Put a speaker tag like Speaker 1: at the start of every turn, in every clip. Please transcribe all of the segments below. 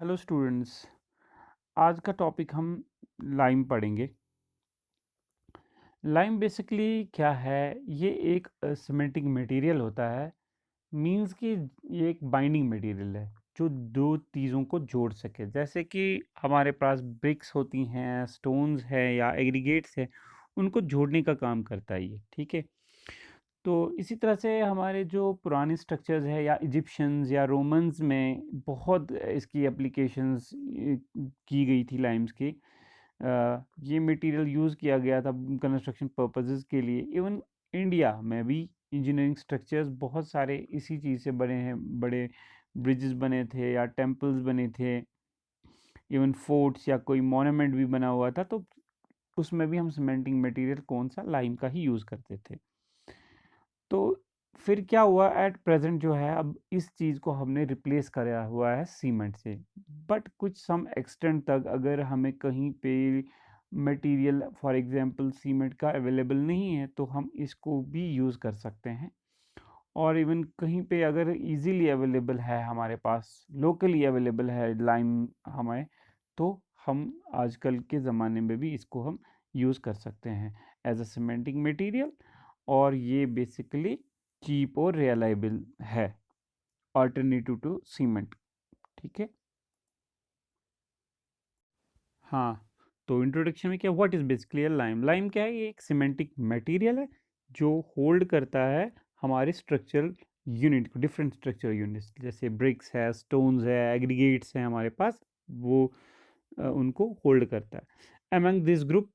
Speaker 1: Hello students. आज का topic हम लाइम पढ़ेंगे। लाइम बेसिकली क्या है? ये एक सीमेंटिंग मटेरियल होता है। मींस कि ये एक बाइंडिंग मटेरियल है जो दो चीज़ों को जोड़ सके। जैसे कि हमारे पास ब्रिक्स होती हैं, स्टोन्स है या एग्रीगेट्स है, उनको जोड़ने का काम करता है ये। ठीक है। तो इसी तरह से हमारे जो पुराने स्ट्रक्चर्स है या इजिप्शियंस या रोमन्स में बहुत इसकी एप्लीकेशंस की गई थी लाइम्स की। ये मटेरियल यूज़ किया गया था कंस्ट्रक्शन पर्पसेस के लिए। इवन इंडिया में भी इंजीनियरिंग स्ट्रक्चर्स बहुत सारे इसी चीज़ से बने हैं। बड़े ब्रिजेस बने थे या टेम्पल्स बने थे, इवन फोर्ट्स या कोई मॉन्यूमेंट भी बना हुआ था, तो उसमें भी हम सीमेंटिंग मटेरियल कौन सा, लाइम का ही यूज़ करते थे। तो फिर क्या हुआ, एट प्रेजेंट जो है अब इस चीज़ को हमने रिप्लेस करा हुआ है सीमेंट से। बट कुछ सम एक्सटेंट तक अगर हमें कहीं पे मटेरियल फॉर एग्जांपल सीमेंट का अवेलेबल नहीं है तो हम इसको भी यूज़ कर सकते हैं। और इवन कहीं पे अगर इजीली अवेलेबल है, हमारे पास लोकली अवेलेबल है लाइम हमें, तो हम आजकल के ज़माने में भी इसको हम यूज़ कर सकते हैं एज अ सीमेंटिंग मटेरियल। और ये बेसिकली चीप और रिलायबल है, अल्टरनेटिव टू सीमेंट। ठीक है। हाँ, तो इंट्रोडक्शन में क्या, what is basically lime? Lime क्या है? ये एक सीमेंटिक मटेरियल है जो होल्ड करता है हमारे स्ट्रक्चरल यूनिट को, डिफरेंट स्ट्रक्चरल यूनिट्स जैसे ब्रिक्स है, स्टोन्स है, एग्रीगेट्स हैं हमारे पास, वो उनको होल्ड करता है। Among this group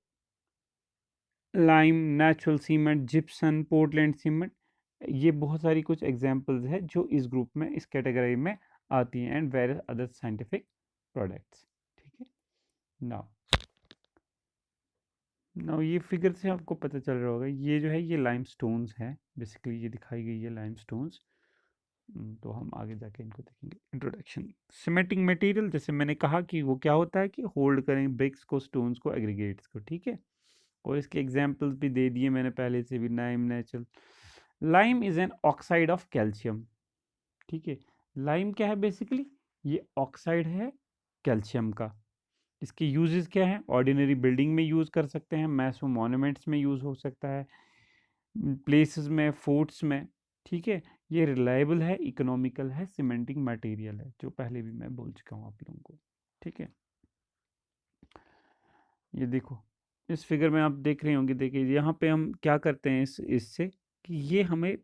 Speaker 1: lime, natural cement, Gipson, Portland cement, ये बहुत सारी कुछ एग्जांपल्स है जो इस ग्रुप में, इस कैटेगरी में आती हैं, and various other scientific products. ठीक है। नाउ नाउ ये फिगर से आपको पता चल रहा होगा, ये जो है ये लाइम स्टोन्स हैं। बेसिकली ये दिखाई गई है लाइम स्टोन्स। तो हम आगे जाके इनको देखेंगे। इंट्रोडक्शन। सीमेंटिंग मटेरियल, जैसे मैंने कहा कि वो क्या होता है कि होल्ड करें ब्रिक्स को, स्टोन्स को, एग्रीगेट्स को। ठीक है। और इसके एग्जाम्पल्स भी दे दिए मैंने पहले से भी। Lime natural, lime is an oxide of calcium. ठीक है। लाइम क्या है? बेसिकली ये ऑक्साइड है कैल्शियम का। इसके यूजेस क्या हैं? ऑर्डिनरी बिल्डिंग में यूज़ कर सकते हैं, मैसो मॉन्यूमेंट्स में यूज़ हो सकता है, प्लेसेस में, फोर्ट्स में। ठीक है। ये रिलायबल है, इकोनॉमिकल है, सीमेंटिंग मटेरियल है, जो पहले भी मैं बोल चुका हूँ आप लोगों को। ठीक है। ये देखो, इस फिगर में आप देख रहे होंगे। देखिए यहाँ पे हम क्या करते हैं इससे कि ये हमें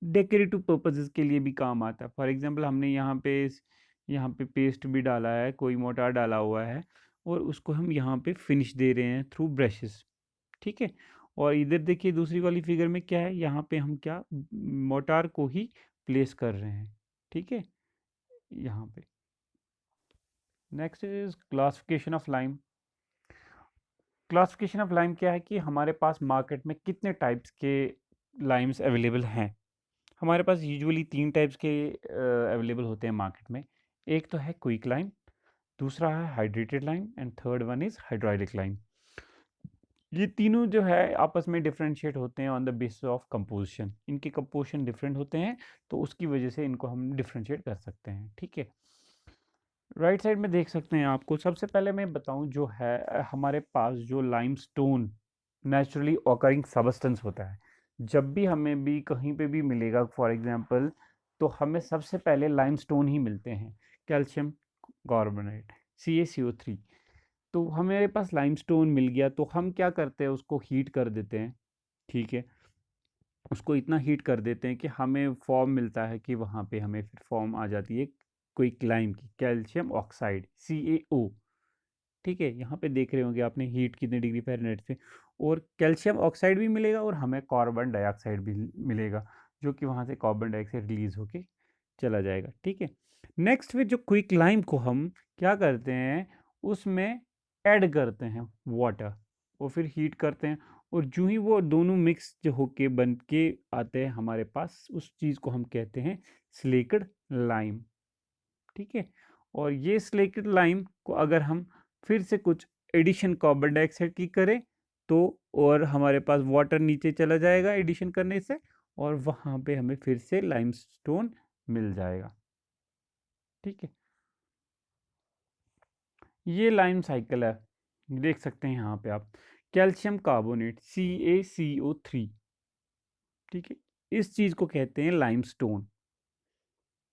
Speaker 1: डेकोरेटिव पर्पसेस के लिए भी काम आता है। फॉर एग्जांपल हमने यहाँ पे पेस्ट भी डाला है, कोई मोटार डाला हुआ है, और उसको हम यहाँ पे फिनिश दे रहे हैं थ्रू ब्रशेस। ठीक है। और इधर देखिए दूसरी वाली फिगर में क्या है, यहाँ पे हम क्या मोटार को ही प्लेस कर रहे हैं। ठीक है। यहाँ पे next is classification of lime. Classification of lime क्या है कि हमारे पास मार्केट में कितने टाइप्स के लाइम्स अवेलेबल हैं। हमारे पास यूजुअली तीन टाइप्स के अवेलेबल होते हैं मार्केट में। एक तो है क्विक लाइम, दूसरा है hydrated lime, and third one is hydraulic lime. ये तीनों जो है आपस में डिफरेंशिएट होते हैं on the basis of composition. इनके कंपोजिशन डिफरेंट होते हैं, तो उसकी वजह से इनको हम डिफरेंशिएट कर सकते हैं। ठीक है। राइट साइड में देख सकते हैं आपको। सबसे पहले मैं बताऊं, जो है हमारे पास जो लाइमस्टोन नेचुरली ऑकरिंग सबस्टेंस होता है, जब भी हमें भी कहीं पे भी मिलेगा फॉर एग्जांपल, तो हमें सबसे पहले लाइमस्टोन ही मिलते हैं। Calcium carbonate, CaCO3। तो हमारे पास लाइमस्टोन मिल गया तो हम क्या करते हैं, उसको हीट कर देते हैं। ठीक है। उसको इतना हीट कर देते हैं कि हमें फॉर्म मिलता है, कि वहाँ पे हमें फिर फॉर्म आ जाती है कोई क्लाइम की, कैल्शियम ऑक्साइड, CaO। ठीक है। यहाँ पे देख रहे होंगे आपने हीट कितने डिग्री फ़ारेनहाइट से। और कैल्शियम ऑक्साइड भी मिलेगा और हमें कार्बन डाइऑक्साइड भी मिलेगा, जो कि वहाँ से कार्बन डाइऑक्साइड रिलीज होके चला जाएगा। ठीक है। नेक्स्ट फिर जो क्विक लाइम को हम क्या करते हैं, उसमें ऐड करते हैं वाटर, और फिर हीट करते हैं। और जो ही वो दोनों मिक्स जो होके बन के आते हैं हमारे पास, उस चीज़ को हम कहते हैं स्लेक्ड लाइम। ठीक है। और ये स्लेक्ड लाइम को अगर हम फिर से कुछ एडिशन कार्बन डाइऑक्साइड की करें, तो और हमारे पास वाटर नीचे चला जाएगा एडिशन करने से, और वहाँ पे हमें फिर से लाइमस्टोन मिल जाएगा। ठीक है। ये लाइम साइकिल है, देख सकते हैं यहाँ पे आप, कैल्शियम कार्बोनेट CaCO3, ठीक है, इस चीज़ को कहते हैं लाइमस्टोन।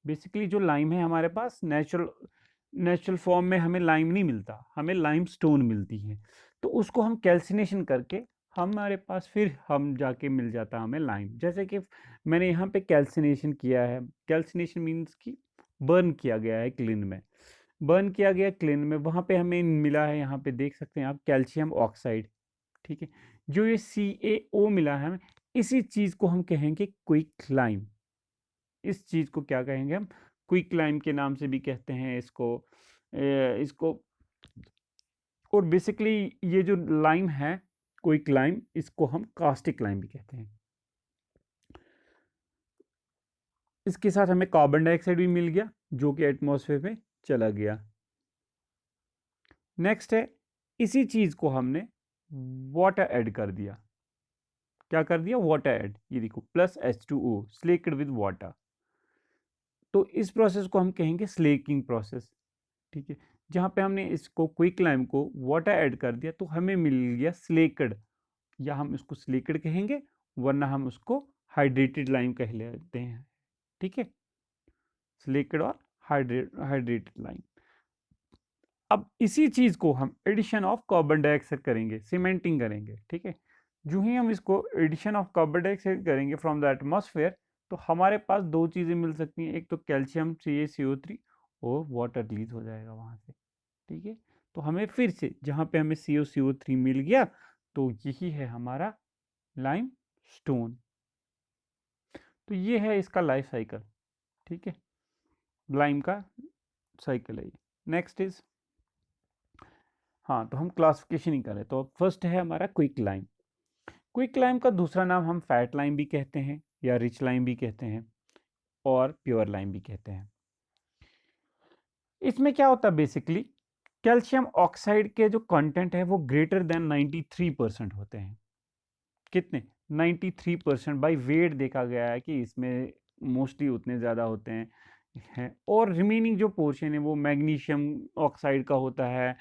Speaker 1: बेसिकली जो लाइम है हमारे पास नेचुरल फॉर्म में हमें लाइम नहीं मिलता, हमें लाइमस्टोन मिलती है, तो उसको हम कैल्सिनेशन करके हमारे पास फिर हम जाके मिल जाता है हमें लाइम। जैसे कि मैंने यहाँ पे कैल्सिनेशन किया है, कैल्सिनेशन मीन्स कि बर्न किया गया है क्लिन में, बर्न किया गया क्लिन में, वहाँ पे हमें मिला है, यहाँ पे देख सकते हैं आप, कैल्शियम ऑक्साइड, ठीक है। जो ये CaO मिला है हमें, इसी चीज़ को हम कहेंगे क्विक लाइम। इस चीज़ को क्या कहेंगे हम, क्विक लाइम के नाम से भी कहते हैं इसको। और बेसिकली ये जो लाइम है क्विक लाइम, इसको हम कास्टिक लाइम भी कहते हैं। इसके साथ हमें कार्बन डाइऑक्साइड भी मिल गया जो कि एटमॉस्फेयर में चला गया। नेक्स्ट है, इसी चीज़ को हमने वाटर ऐड कर दिया। क्या कर दिया, वाटर ऐड, ये देखो plus H2O slaked with water, तो इस प्रोसेस को हम कहेंगे स्लेकिंग प्रोसेस, ठीक है। जहाँ पे हमने इसको क्विक लाइम को वाटर ऐड कर दिया तो हमें मिल गया स्लेकड, या हम इसको स्लेकड कहेंगे, वरना हम उसको हाइड्रेटेड लाइम कह लेते हैं, ठीक है, स्लेकड और हाइड्रेटेड लाइम। अब इसी चीज़ को हम एडिशन ऑफ कार्बन डाइऑक्साइड करेंगे, सीमेंटिंग करेंगे, ठीक है। जो ही हम इसको एडिशन ऑफ कार्बन डाइऑक्साइड करेंगे फ्रॉम द एटमॉस्फेयर, तो हमारे पास दो चीज़ें मिल सकती हैं, एक तो कैल्शियम CaCO3 और वाटर रिलीज हो जाएगा वहाँ से, ठीक है। तो हमें फिर से जहाँ पे हमें CO3 मिल गया, तो यही है हमारा लाइम स्टोन। तो ये है इसका लाइफ साइकिल, ठीक है, लाइम का साइकिल है ये। नेक्स्ट इज, हाँ, तो हम क्लासिफिकेशन ही करें तो फर्स्ट है हमारा क्विक लाइम। क्विक लाइम का दूसरा नाम हम फैट लाइम भी कहते हैं, या रिच लाइम भी कहते हैं, और प्योर लाइम भी कहते हैं। इसमें क्या होता है, बेसिकली कैल्शियम ऑक्साइड के जो कंटेंट है वो ग्रेटर देन 93% होते हैं। कितने, 93% बाई वेट देखा गया है कि इसमें मोस्टली उतने ज़्यादा होते हैं। और रिमेनिंग जो पोर्शन है वो मैग्नीशियम ऑक्साइड का होता है,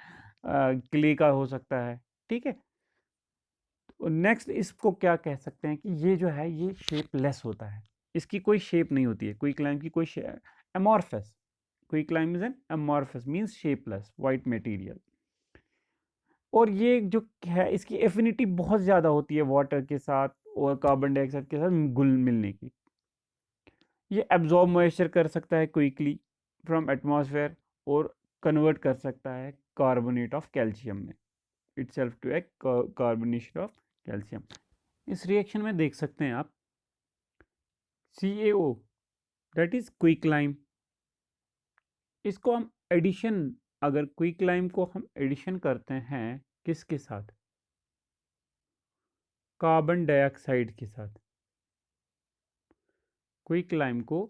Speaker 1: क्ले का हो सकता है, ठीक है। नेक्स्ट इसको क्या कह सकते हैं कि ये जो है ये शेपलेस होता है, इसकी कोई शेप नहीं होती है, क्विक लाइम की कोई amorphous, quick lime is an amorphous means shapeless white material. और ये जो है इसकी एफिनिटी बहुत ज़्यादा होती है वाटर के साथ और कार्बन डाइऑक्साइड के साथ घुल मिलने की। ये एब्जॉर्ब मॉइस्चर कर सकता है क्विकली फ्रॉम एटमॉस्फेयर, और कन्वर्ट कर सकता है कार्बोनेट ऑफ कैल्शियम में, itself to a carbonation of calcium। इस रिएक्शन में देख सकते हैं आप CaO, that is quick lime, इसको हम एडिशन, अगर क्विक लाइम को हम एडिशन करते हैं किसके साथ, कार्बन डाइऑक्साइड के साथ, क्विक लाइम को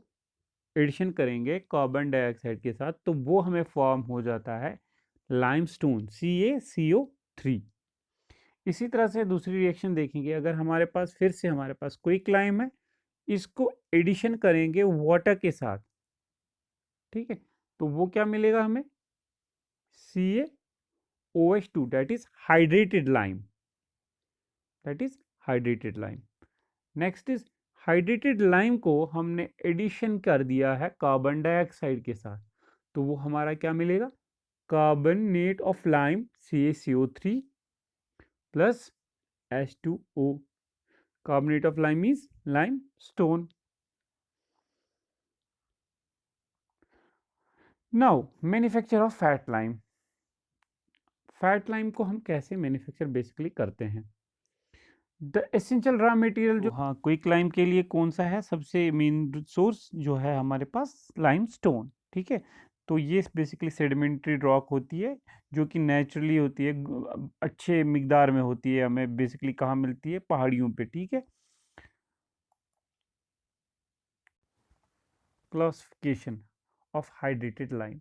Speaker 1: एडिशन करेंगे कार्बन डाइऑक्साइड के साथ, तो वो हमें फॉर्म हो जाता है लाइमस्टोन CaCO3। इसी तरह से दूसरी रिएक्शन देखेंगे, अगर हमारे पास फिर से हमारे पास क्विक लाइम है, इसको एडिशन करेंगे वाटर के साथ, ठीक है, तो वो क्या मिलेगा हमें, CaOH2, that is hydrated lime, that is hydrated lime. Next is, hydrated lime को हमने एडिशन कर दिया है कार्बन डाइऑक्साइड के साथ, तो वो हमारा क्या मिलेगा, carbonate of lime CaCO3 plus H2O, carbonate of lime is lime stone. Now manufacture of fat lime. Fat lime को हम कैसे मैन्युफैक्चर बेसिकली करते हैं, द एसेंशियल रॉ मटेरियल जो, हाँ, क्विक लाइम के लिए कौन सा है सबसे मेन सोर्स, जो है हमारे पास लाइम स्टोन, ठीक है। तो ये बेसिकली सेडिमेंट्री रॉक होती है जो कि नेचुरली होती है, अच्छे मिकदार में होती है, हमें बेसिकली कहाँ मिलती है, पहाड़ियों पे, ठीक है। क्लासिफिकेशन ऑफ हाइड्रेटेड लाइम,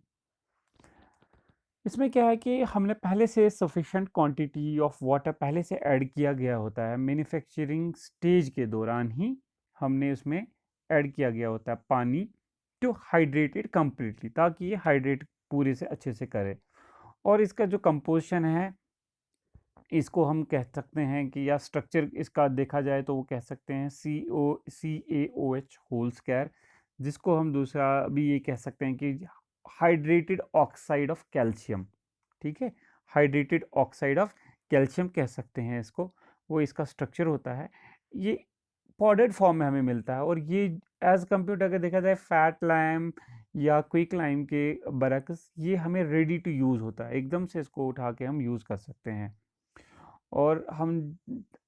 Speaker 1: इसमें क्या है कि हमने पहले से सफिशेंट क्वांटिटी ऑफ वाटर पहले से ऐड किया गया होता है, मैन्युफैक्चरिंग स्टेज के दौरान ही हमने उसमें ऐड किया गया होता है पानी, टू हाइड्रेटेड कंप्लीटली, ताकि ये हाइड्रेट पूरे से अच्छे से करे। और इसका जो कंपोजिशन है इसको हम कह सकते हैं कि, या स्ट्रक्चर इसका देखा जाए तो वो कह सकते हैं CaOH होल स्क्वायर, जिसको हम दूसरा भी ये कह सकते हैं कि हाइड्रेटेड ऑक्साइड ऑफ कैल्शियम। ठीक है, हाइड्रेटेड ऑक्साइड ऑफ कैल्शियम कह सकते हैं इसको, वो इसका स्ट्रक्चर होता है। ये पाउडर्ड फॉर्म में हमें मिलता है, और ये एज कम्पेयर अगर देखा जाए फैट लाइम या क्विक लाइम के बरक्स, ये हमें रेडी टू यूज़ होता है, एकदम से इसको उठा के हम यूज़ कर सकते हैं। और हम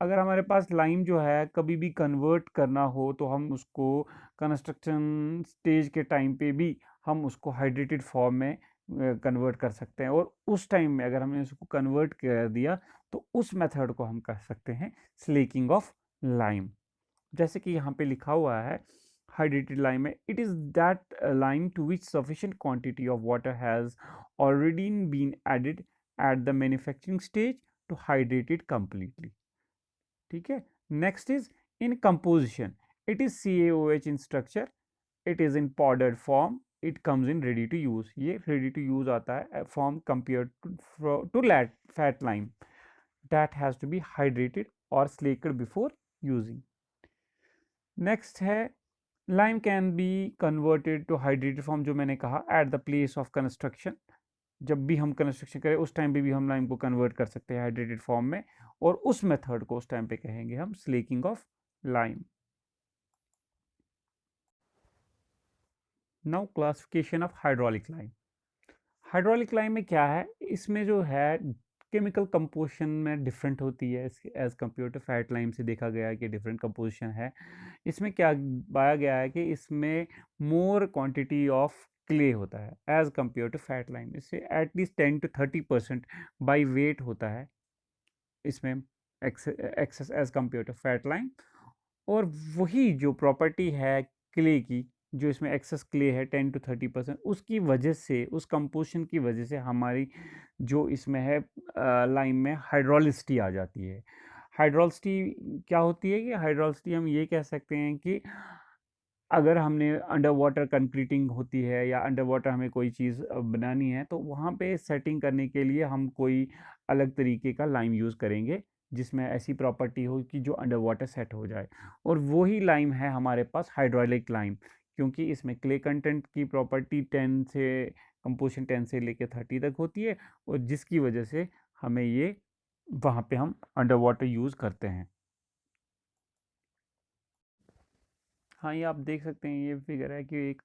Speaker 1: अगर हमारे पास लाइम जो है कभी भी कन्वर्ट करना हो तो हम उसको कंस्ट्रक्शन स्टेज के टाइम पे भी हम उसको हाइड्रेटेड फॉर्म में कन्वर्ट कर सकते हैं, और उस टाइम में अगर हमने उसको कन्वर्ट कर दिया तो उस मेथड को हम कह सकते हैं स्लेकिंग ऑफ लाइम। जैसे कि यहाँ पे लिखा हुआ है हाइड्रेटेड लाइम में, it is that lime to which sufficient quantity of water has already been added at the manufacturing stage to hydrate it completely। ठीक है, next is in composition, it is CaOH in structure, it is in powdered form, it comes in ready to use। ये ready to use आता है form compared to fat lime that has to be hydrated or slaked before using। next है lime can be converted to hydrated form, जो मैंने कहा at the place of construction, जब भी हम कंस्ट्रक्शन करें उस टाइम पे भी हम लाइम को कन्वर्ट कर सकते हैं हाइड्रेटेड फॉर्म में, और उस मेथड को उस टाइम पे कहेंगे हम slaking of lime. Now classification of hydraulic lime. Hydraulic lime में क्या है, इसमें जो है केमिकल कंपोजिशन में डिफरेंट होती है as compared to fat lime से देखा गया है कि डिफरेंट कंपोजिशन है। इसमें क्या पाया गया है कि इसमें मोर क्वांटिटी ऑफ क्ले होता है as compared to fat lime, इससे एटलीस्ट 10 to 30% बाई वेट होता है इसमें excess as compared to fat lime. और वही जो प्रॉपर्टी है क्ले की, जो इसमें एक्सेस क्ले है 10 to 30%, उसकी वजह से, उस कंपोजिशन की वजह से हमारी जो इसमें है लाइम में हाइड्रोलिसिटी आ जाती है। हाइड्रोलिसिटी क्या होती है कि हाइड्रोलिसिटी हम ये कह सकते हैं कि अगर हमने अंडर वाटर कंक्रीटिंग होती है या अंडर वाटर हमें कोई चीज़ बनानी है, तो वहाँ पे सेटिंग करने के लिए हम कोई अलग तरीके का लाइम यूज़ करेंगे जिसमें ऐसी प्रॉपर्टी हो कि जो अंडर वाटर सेट हो जाए, और वही लाइम है हमारे पास हाइड्रोलिक लाइम, क्योंकि इसमें क्ले कंटेंट की प्रॉपर्टी 10 से कंपोजिशन 10 से लेकर 30 तक होती है, और जिसकी वजह से हमें ये वहाँ पे हम अंडर वाटर यूज़ करते हैं। हाँ, ये आप देख सकते हैं, ये फिगर है कि एक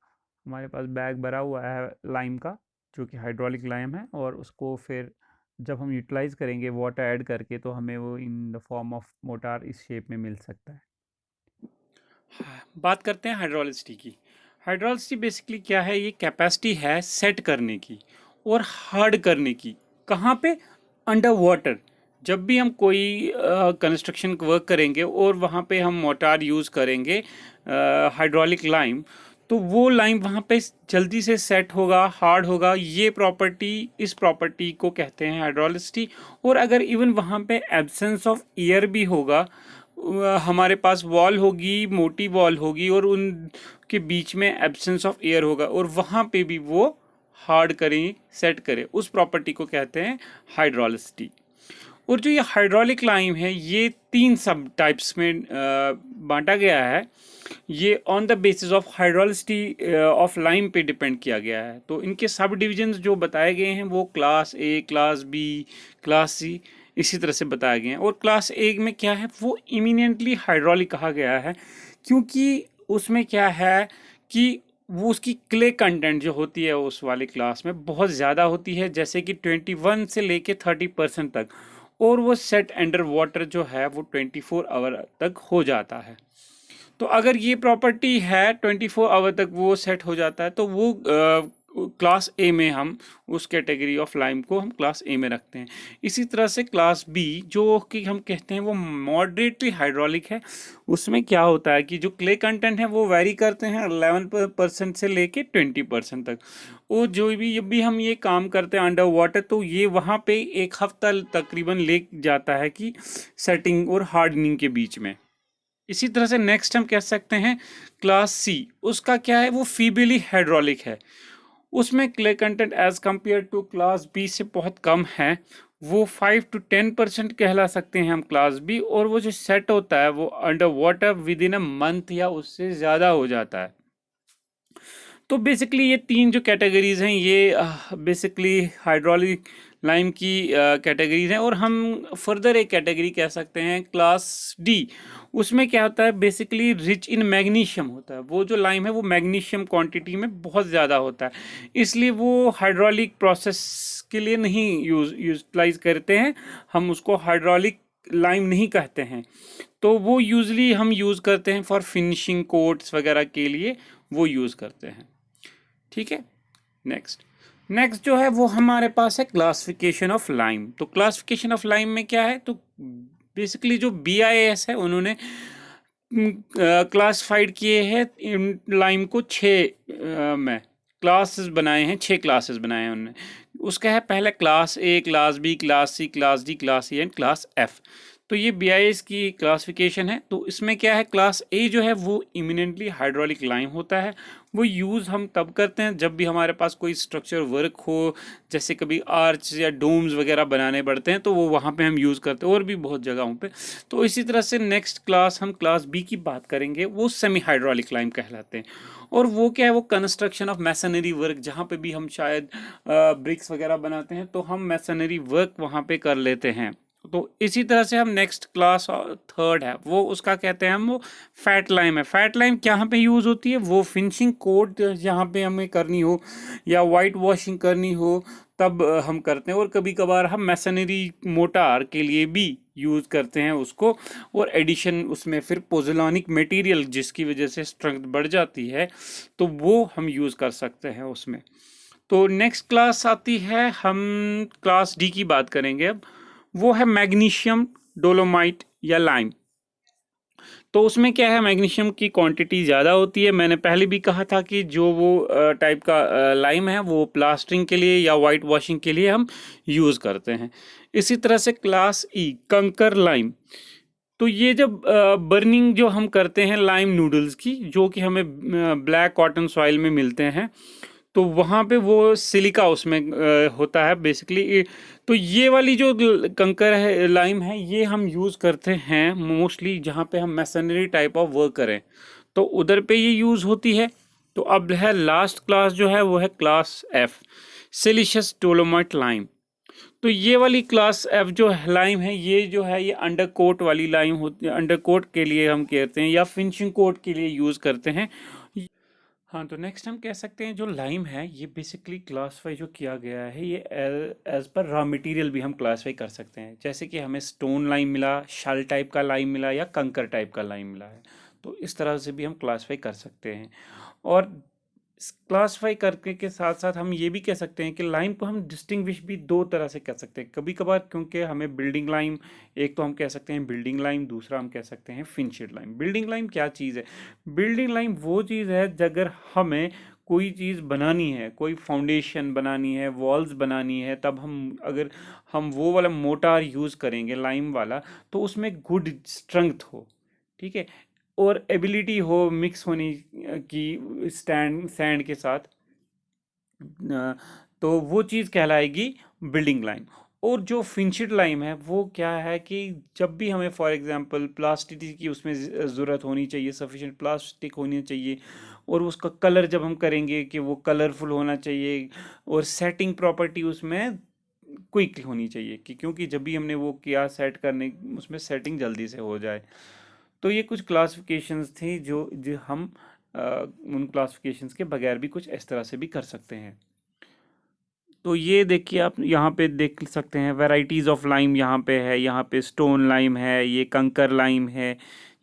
Speaker 1: हमारे पास बैग भरा हुआ है लाइम का, जो कि हाइड्रोलिक लाइम है, और उसको फिर जब हम यूटिलाइज़ करेंगे वाटर ऐड करके तो हमें वो इन द फॉर्म ऑफ मोटार इस शेप में मिल सकता है।
Speaker 2: बात करते हैं हाइड्रोलिसिटी की। हाइड्रोलिसिटी बेसिकली क्या है, ये कैपेसिटी है सेट करने की और हार्ड करने की। कहाँ पे? Under water. जब भी हम कोई कंस्ट्रक्शन वर्क करेंगे और वहाँ पे हम मोटार यूज़ करेंगे हाइड्रोलिक लाइम, तो वो लाइम वहाँ पे जल्दी से सेट होगा, हार्ड होगा। ये प्रॉपर्टी, इस प्रॉपर्टी को कहते हैं हाइड्रोलिसिटी। और अगर इवन वहाँ पे एब्सेंस ऑफ एयर भी होगा, हमारे पास वॉल होगी, मोटी वॉल होगी, और उनके बीच में एब्सेंस ऑफ एयर होगा, और वहाँ पे भी वो हार्ड करें, सेट करें, उस प्रॉपर्टी को कहते हैं हाइड्रोलिसिटी। और जो ये हाइड्रोलिक लाइम है, ये 3 सब टाइप्स में बांटा गया है। ये on the basis of hydraulicity of lime पे डिपेंड किया गया है। तो इनके सब डिविजन्स जो बताए गए हैं वो class A, class B, class C, इसी तरह से बताए गए हैं। और क्लास ए में क्या है, वो इमिनेंटली हाइड्रोलिक कहा गया है, क्योंकि उसमें क्या है कि वो उसकी क्ले कंटेंट जो होती है उस वाले क्लास में बहुत ज़्यादा होती है, जैसे कि 21 से लेके 30% तक, और वो सेट अंडर वाटर जो है वो 24 आवर तक हो जाता है। तो अगर ये प्रॉपर्टी है 24 आवर तक वो सेट हो जाता है, तो वो क्लास ए में हम उस कैटेगरी ऑफ लाइम को हम क्लास ए में रखते हैं। इसी तरह से क्लास बी जो कि हम कहते हैं वो मॉडरेटली हाइड्रोलिक है। उसमें क्या होता है कि जो क्ले कंटेंट है वो वेरी करते हैं 11% से लेके 20% तक। और जो भी जब भी हम ये काम करते हैं अंडर वाटर, तो ये वहाँ पे 1 हफ्ता तकरीबन ले जाता है कि सेटिंग और हार्डनिंग के बीच में। इसी तरह से नेक्स्ट हम कह सकते हैं क्लास सी। उसका क्या है, वो फीबली हाइड्रोलिक है। उसमें clay content as compared to class B से बहुत कम है, वो 5 to 10% कहला सकते हैं हम क्लास बी, और वो जो सेट होता है वो under water with in a month या उससे ज़्यादा हो जाता है। तो बेसिकली ये तीन जो कैटेगरीज हैं ये बेसिकली हाइड्रोलिक लाइम की कैटेगरीज हैं। और हम फर्दर एक कैटेगरी कह सकते हैं क्लास डी। उसमें क्या होता है, बेसिकली रिच इन मैग्नीशियम होता है। वो जो लाइम है वो मैग्नीशियम क्वांटिटी में बहुत ज़्यादा होता है, इसलिए वो हाइड्रोलिक प्रोसेस के लिए नहीं यूटिलाइज करते हैं, हम उसको हाइड्रोलिक लाइम नहीं कहते हैं। तो वो यूजली हम यूज़ करते हैं फॉर फिनिशिंग कोट्स वगैरह के लिए वो यूज़ करते हैं। ठीक है, नेक्स्ट जो है वो हमारे पास है क्लासिफिकेशन ऑफ लाइम। तो क्लासिफिकेशन ऑफ लाइम में क्या है, तो बेसिकली जो BIS है उन्होंने क्लासिफाइड किए हैं इन लाइम को 6 में क्लासेस बनाए हैं, 6 क्लासेस बनाए हैं उन्होंने। उसका है पहले class A, class B, class C, class D, class E and class F. तो ये BIS की क्लासिफिकेशन है। तो इसमें क्या है, क्लास ए जो है वो इमिनेंटली हाइड्रोलिक लाइम होता है। वो यूज़ हम तब करते हैं जब भी हमारे पास कोई स्ट्रक्चर वर्क हो, जैसे कभी आर्च या डोम्स वगैरह बनाने पड़ते हैं तो वो वहाँ पे हम यूज़ करते हैं, और भी बहुत जगहों पे। तो इसी तरह से नेक्स्ट क्लास हम क्लास बी की बात करेंगे, वो सेमी हाइड्रोलिक लाइम कहलाते हैं। और वो क्या है, वो कंस्ट्रक्शन ऑफ मैसनरी वर्क, जहाँ पे भी हम शायद ब्रिक्स वगैरह बनाते हैं तो हम मैसनरी वर्क वहाँ पे कर लेते हैं। तो इसी तरह से हम नेक्स्ट क्लास थर्ड है वो उसका कहते हैं हम वो फैट लाइम है। फैट लाइम कहाँ पे यूज़ होती है, वो फिनिशिंग कोट जहाँ पे हमें करनी हो या वाइट वॉशिंग करनी हो तब हम करते हैं। और कभी कभार हम मैसनरी मोटार के लिए भी यूज़ करते हैं उसको, और एडिशन उसमें फिर पोज़ोलानिक मटेरियल जिसकी वजह से स्ट्रेंथ बढ़ जाती है तो वो हम यूज़ कर सकते हैं उसमें। तो नेक्स्ट क्लास आती है, हम क्लास डी की बात करेंगे अब। वो है मैग्नीशियम, डोलोमाइट या लाइम। तो उसमें क्या है, मैग्नीशियम की क्वांटिटी ज़्यादा होती है। मैंने पहले भी कहा था कि जो वो टाइप का लाइम है वो प्लास्टरिंग के लिए या वाइट वॉशिंग के लिए हम यूज़ करते हैं। इसी तरह से क्लास ई, कंकर लाइम। तो ये जब बर्निंग जो हम करते हैं लाइम नूडल्स की, जो कि हमें ब्लैक कॉटन सॉइल में मिलते हैं, तो वहाँ पे वो सिलिका उसमें होता है बेसिकली। तो ये वाली जो कंकर है, लाइम है, ये हम यूज़ करते हैं मोस्टली जहाँ पे हम मैसनरी टाइप ऑफ वर्क करें, तो उधर पे ये यूज़ होती है। तो अब है लास्ट क्लास जो है वो है class F, siliceous dolomite lime. तो ये वाली क्लास एफ जो लाइम है, ये जो है ये अंडर कोट वाली लाइम होती है। अंडर कोट के लिए हम कहते हैं या फिनिशिंग कोट के लिए यूज़ करते हैं। हाँ, तो नेक्स्ट हम कह सकते हैं जो लाइम है ये बेसिकली क्लासीफाई जो किया गया है ये एज पर रॉ मटेरियल भी हम क्लासीफाई कर सकते हैं। जैसे कि हमें स्टोन लाइम मिला, शल टाइप का लाइम मिला या कंकर टाइप का लाइम मिला है, तो इस तरह से भी हम क्लासीफाई कर सकते हैं। और क्लासीफाई करने के साथ साथ हम ये भी कह सकते हैं कि लाइम को हम डिस्टिंग्विश भी दो तरह से कर सकते हैं कभी कभार, क्योंकि हमें बिल्डिंग लाइम, एक तो हम कह सकते हैं बिल्डिंग लाइम, दूसरा हम कह सकते हैं फिनिश्ड लाइम। बिल्डिंग लाइम क्या चीज़ है, बिल्डिंग लाइम वो चीज़ है अगर हमें कोई चीज़ बनानी है, कोई फाउंडेशन बनानी है, वॉल्स बनानी है, तब हम अगर हम वो वाला मोटार यूज़ करेंगे लाइम वाला, तो उसमें गुड स्ट्रेंथ हो, ठीक है, और एबिलिटी हो मिक्स होने की सैंड के साथ, तो वो चीज़ कहलाएगी बिल्डिंग लाइम। और जो फिनिश्ड लाइम है वो क्या है कि जब भी हमें फॉर एग्जांपल प्लास्टिक की उसमें ज़रूरत होनी चाहिए, सफिशिएंट प्लास्टिक होनी चाहिए, और उसका कलर जब हम करेंगे कि वो कलरफुल होना चाहिए, और सेटिंग प्रॉपर्टी उसमें क्विक होनी चाहिए कि क्योंकि जब भी हमने वो किया सेट करने, उसमें सेटिंग जल्दी से हो जाए। तो ये कुछ क्लासिफिकेशंस थी जो हम उन क्लासिफिकेशंस के बगैर भी कुछ इस तरह से भी कर सकते हैं। तो ये देखिए आप यहाँ पे देख सकते हैं वैराइटीज़ ऑफ लाइम यहाँ पे है, यहाँ पे स्टोन लाइम है, ये कंकर लाइम है,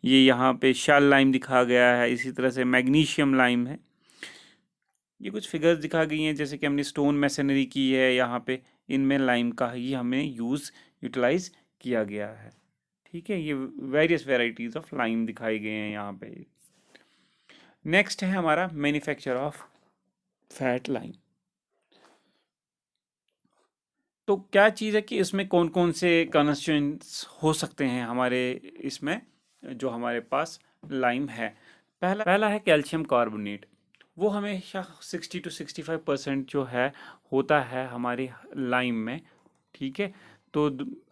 Speaker 2: ये यहाँ पे शल लाइम दिखा गया है, इसी तरह से मैग्नीशियम लाइम है। ये कुछ फिगर्स दिखा गई हैं जैसे कि हमने स्टोन मैसनरी की है, यहाँ पे इनमें लाइम का ही हमें यूटिलाइज किया गया है। ठीक है, ये वेरियस वेराइटीज़ ऑफ लाइम दिखाई गए हैं यहाँ पे। नेक्स्ट है हमारा मैन्युफैक्चर ऑफ फैट लाइम। तो क्या चीज़ है कि इसमें कौन कौन से कॉन्स्टिट्यूएंट्स हो सकते हैं हमारे इसमें जो हमारे पास लाइम है। पहला है कैल्शियम कार्बोनेट। वो हमेशा 60 to 65% जो है होता है हमारी लाइम में, ठीक है। तो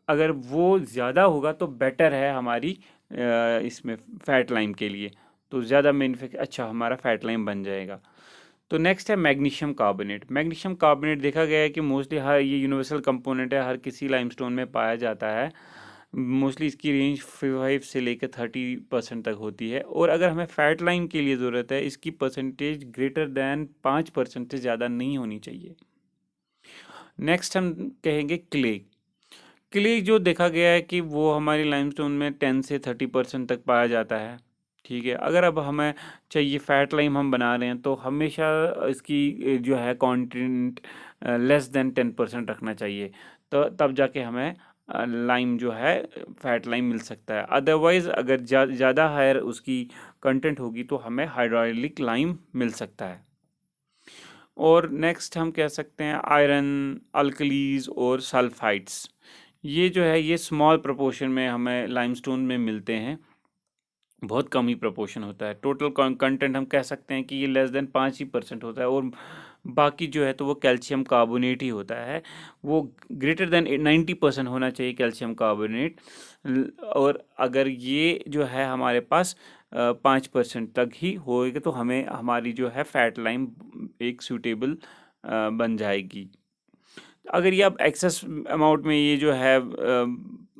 Speaker 2: अगर वो ज़्यादा होगा तो बेटर है हमारी इसमें फैट लाइम के लिए, तो ज़्यादा मैन्युफैक्चर अच्छा हमारा फैट लाइम बन जाएगा। तो नेक्स्ट है मैग्नीशियम कार्बोनेट। मैग्नीशियम कार्बोनेट देखा गया है कि मोस्टली हर ये यूनिवर्सल कंपोनेंट है, हर किसी लाइमस्टोन में पाया जाता है। मोस्टली इसकी रेंज 5 से लेकर 30% तक होती है, और अगर हमें फैट लाइम के लिए ज़रूरत है इसकी परसेंटेज ग्रेटर दैन 5% से ज़्यादा नहीं होनी चाहिए। नेक्स्ट हम कहेंगे क्ले। क्ले जो देखा गया है कि वो हमारी लाइमस्टोन में 10 से 30% तक पाया जाता है, ठीक है। अगर अब हमें चाहिए फैट लाइम हम बना रहे हैं तो हमेशा इसकी जो है कंटेंट लेस देन 10% रखना चाहिए, तो तब जाके हमें लाइम जो है फैट लाइम मिल सकता है। अदरवाइज़ अगर ज़्यादा हायर उसकी कंटेंट होगी तो हमें हाइड्रोलिक लाइम मिल सकता है। और नेक्स्ट हम कह सकते हैं आयरन, अल्कलीज और सल्फाइड्स। ये जो है ये स्मॉल प्रोपोर्शन में हमें लाइमस्टोन में मिलते हैं, बहुत कम ही प्रोपोर्शन होता है। टोटल कंटेंट हम कह सकते हैं कि ये लेस देन 5% होता है, और बाकी जो है तो वो कैल्शियम कार्बोनेट ही होता है। वो ग्रेटर देन 90% होना चाहिए कैल्शियम कार्बोनेट। और अगर ये जो है हमारे पास 5% तक ही होएगा तो हमें हमारी जो है फैट लाइन एक सूटेबल बन जाएगी। अगर ये अब एक्सेस अमाउंट में ये जो है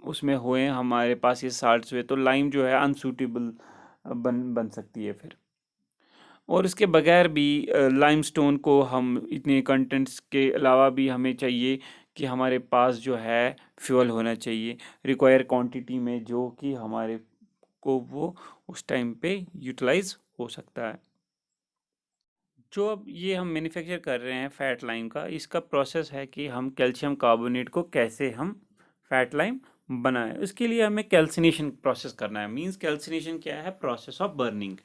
Speaker 2: उसमें हुए हमारे पास ये साल्ट्स हुए तो लाइम जो है अनसूटेबल बन बन सकती है फिर। और इसके बगैर भी लाइमस्टोन को हम इतने कंटेंट्स के अलावा भी हमें चाहिए कि हमारे पास जो है फ्यूल होना चाहिए रिक्वायर क्वांटिटी में, जो कि हमारे को वो उस टाइम पे यूटिलाइज हो सकता है। जो अब ये हम मैन्युफैक्चर कर रहे हैं फैट लाइम का, इसका प्रोसेस है कि हम कैल्शियम कार्बोनेट को कैसे हम फैट लाइम बनाएं। इसके लिए हमें कैल्सिनेशन प्रोसेस करना है। मींस कैल्सिनेशन क्या है? Process of burning.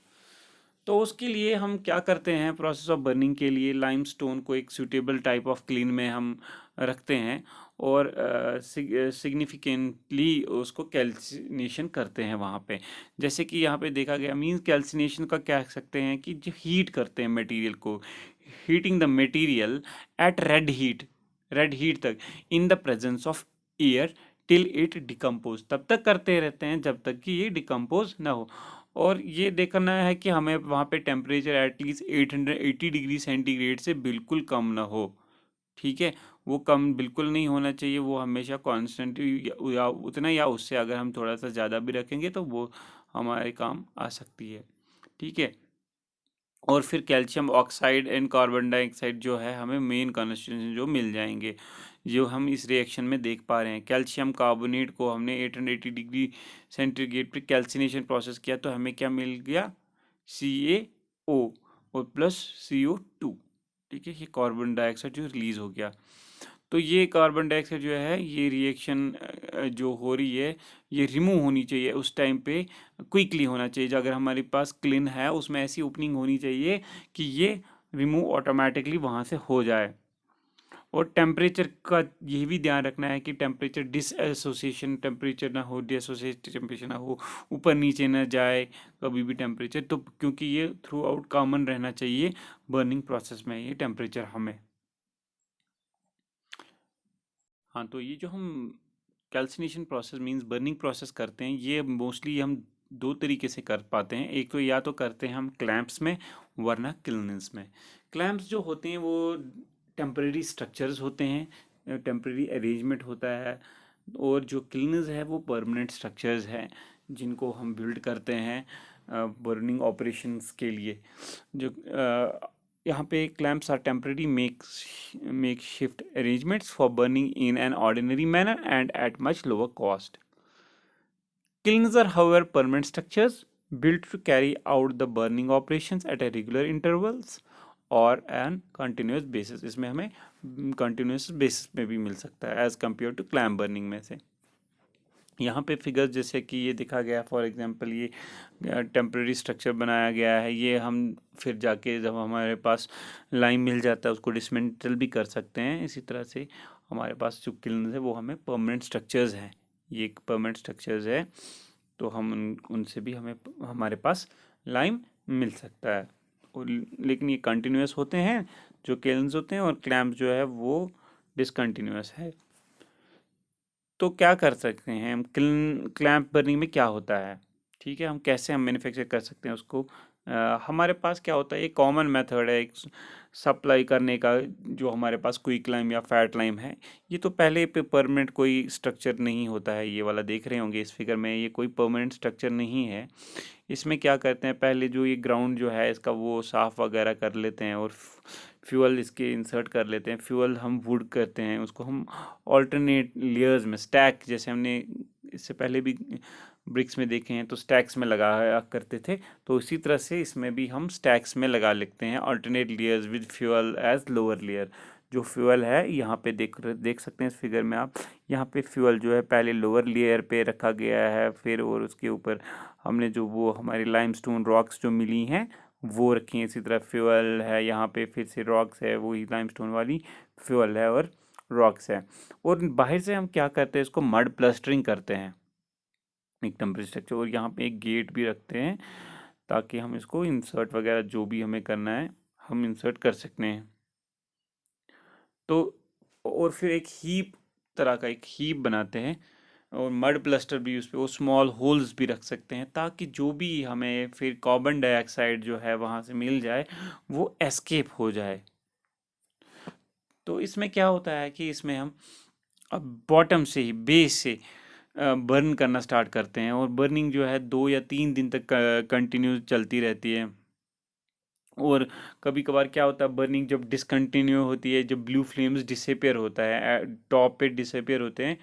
Speaker 2: तो उसके लिए हम क्या करते हैं, प्रोसेस ऑफ बर्निंग के लिए लाइमस्टोन को एक सूटेबल टाइप ऑफ क्लीन में हम रखते हैं और सिग्निफिकेंटली उसको कैल्सिनेशन करते हैं वहाँ पे। जैसे कि यहाँ पे देखा गया, मींस कैल्सिनेशन का क्या कह सकते हैं कि जो हीट करते हैं मटेरियल को, heating the material at red heat तक in the presence of air till it decompose, तब तक करते रहते हैं जब तक कि ये डिकम्पोज ना हो। और ये देखना है कि हमें वहाँ पे टेम्परेचर एटलीस्ट 880 डिग्री सेंटीग्रेड से बिल्कुल कम ना हो, ठीक है। वो कम बिल्कुल नहीं होना चाहिए, वो हमेशा कांस्टेंट या उतना या उससे अगर हम थोड़ा सा ज़्यादा भी रखेंगे तो वो हमारे काम आ सकती है, ठीक है। और फिर calcium oxide and carbon dioxide जो है हमें मेन कॉन्स्टिट्यूएंट जो मिल जाएंगे, जो हम इस रिएक्शन में देख पा रहे हैं। कैल्शियम कार्बोनेट को हमने 880 डिग्री सेंटीग्रेड पर कैल्सिनेशन प्रोसेस किया तो हमें क्या मिल गया? CaO और प्लस CO2, ठीक है। ये कार्बन डाइऑक्साइड जो रिलीज हो गया। तो ये कार्बन डाइऑक्साइड जो है ये रिएक्शन जो हो रही है ये रिमूव होनी चाहिए उस टाइम पे, क्विकली होना चाहिए। जो अगर हमारे पास क्लीन है उसमें ऐसी ओपनिंग होनी चाहिए कि ये रिमूव ऑटोमेटिकली वहाँ से हो जाए। और टेम्परेचर का ये भी ध्यान रखना है कि टेम्परेचर डिसएसोसिएशन टेम्परेचर ना हो, डिसोसिएट टेम्परेचर ना हो, ऊपर नीचे ना जाए कभी भी टेम्परेचर, तो क्योंकि ये थ्रू आउट कॉमन रहना चाहिए बर्निंग प्रोसेस में ये टेम्परेचर हमें। हाँ, तो ये जो हम calcination process means burning process करते हैं, ये मोस्टली हम दो तरीके से कर पाते हैं। एक तो या तो करते हैं हम क्लैंप्स में, वरना किल्न्स में। क्लैंप्स जो होते हैं वो टेम्परेरी स्ट्रक्चर्स होते हैं, टेम्परेरी अरेंजमेंट होता है। और जो किल्न्स है वो परमानेंट स्ट्रक्चर्स हैं जिनको हम बिल्ड करते हैं बर्निंग ऑपरेशंस के लिए। जो यहाँ पे clamps are temporary makeshift arrangements for burning in an ordinary manner and at much lower cost. Kilns are, however, permanent structures built to carry out the burning operations at a regular intervals और on continuous basis. इसमें हमें continuous basis में भी मिल सकता है as compared to clamp burning में से। यहाँ पे फिगर जैसे कि ये दिखा गया, फॉर एग्जांपल ये टेम्परेरी स्ट्रक्चर बनाया गया है, ये हम फिर जाके जब हमारे पास लाइम मिल जाता है उसको डिसमेंटल भी कर सकते हैं। इसी तरह से हमारे पास जो किल्न है वो हमें परमानेंट स्ट्रक्चर्स हैं, ये एक परमानेंट स्ट्रक्चर्स है, तो हम उनसे भी हमें हमारे पास लाइम मिल सकता है। लेकिन ये कंटिन्यूस होते हैं जो किल्न्स होते हैं, और क्लैम्प जो है वो डिसकंटिन्यूस है। तो क्या कर सकते हैं हम, क्लैंप बर्निंग में क्या होता है, ठीक है, हम कैसे हम मैन्युफैक्चर कर सकते हैं उसको। हमारे पास क्या होता है, एक कॉमन मेथड है एक सप्लाई करने का, जो हमारे पास क्विक लाइम या फैट लाइम है। ये तो पहले पे परमानेंट कोई स्ट्रक्चर नहीं होता है, ये वाला देख रहे होंगे इस फिगर में, ये कोई परमानेंट स्ट्रक्चर नहीं है। इसमें क्या करते हैं, पहले जो ये ग्राउंड जो है इसका वो साफ़ वगैरह कर लेते हैं, और फ्यूल इसके इंसर्ट कर लेते हैं। फ्यूल हम वुड करते हैं, उसको हम ऑल्टरनेट लेयर्स में स्टैक, जैसे हमने इससे पहले भी ब्रिक्स में देखे हैं तो स्टैक्स में लगाया करते थे, तो इसी तरह से इसमें भी हम स्टैक्स में लगा लेते हैं alternate layers with fuel as lower layer. जो फ्यूल है यहाँ पे देख सकते हैं इस फिगर में आप, यहाँ पे फ्यूल जो है पहले लोअर लेयर पे रखा गया है, फिर और उसके ऊपर हमने जो वो हमारी लाइमस्टोन रॉक्स जो मिली हैं वो रखी हैं। इसी तरह फ्यूल है यहाँ पे, फिर से रॉक्स है, वही लाइमस्टोन वाली फ्यूल है और रॉक्स है। और बाहर से हम क्या करते हैं, इसको मड प्लास्टरिंग करते हैं एक टेम्परेरी स्ट्रक्चर, और यहाँ पे एक गेट भी रखते हैं ताकि हम इसको इंसर्ट वगैरह जो भी हमें करना है हम इंसर्ट कर सकते हैं। तो और फिर एक हीप तरह का एक हीप बनाते हैं, और मड प्लास्टर भी उस पर, वो स्मॉल होल्स भी रख सकते हैं ताकि जो भी हमें फिर कार्बन डाइऑक्साइड जो है वहाँ से मिल जाए वो एस्केप हो जाए। तो इसमें क्या होता है कि इसमें हम अब बॉटम से ही, बेस से बर्न करना स्टार्ट करते हैं, और बर्निंग जो है 2 या 3 दिन तक कंटिन्यू चलती रहती है। और कभी कभार क्या होता है, बर्निंग जब डिसकंटिन्यू होती है, जब ब्लू फ्लेम्स डिसअपियर होता है, टॉप पे डिसअपियर होते हैं,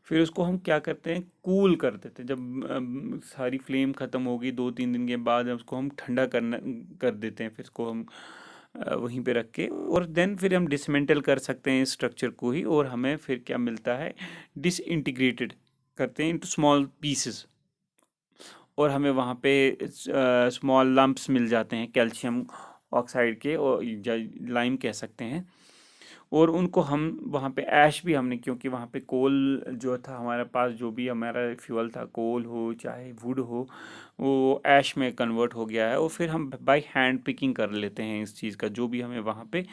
Speaker 2: फिर उसको हम क्या करते हैं, कूल कर देते हैं। जब सारी फ्लेम ख़त्म होगी 2-3 दिन के बाद, उसको हम ठंडा कर देते हैं, फिर इसको हम वहीं पे रख के, और देन फिर हम डिसमेंटल कर सकते हैं इस स्ट्रक्चर को ही, और हमें फिर क्या मिलता है, डिसइंटीग्रेटेड करते हैं इनटू स्मॉल पीसेस, और हमें वहाँ पे स्मॉल लम्प्स मिल जाते हैं कैल्शियम ऑक्साइड के, और लाइम कह सकते हैं। और उनको हम वहाँ पे ऐश भी हमने, क्योंकि वहाँ पे कोल जो था हमारे पास, जो भी हमारा फ्यूल था, कोल हो चाहे वुड हो, वो ऐश में कन्वर्ट हो गया है, और फिर हम बाय हैंड पिकिंग कर लेते हैं इस चीज़ का, जो भी हमें वहाँ पे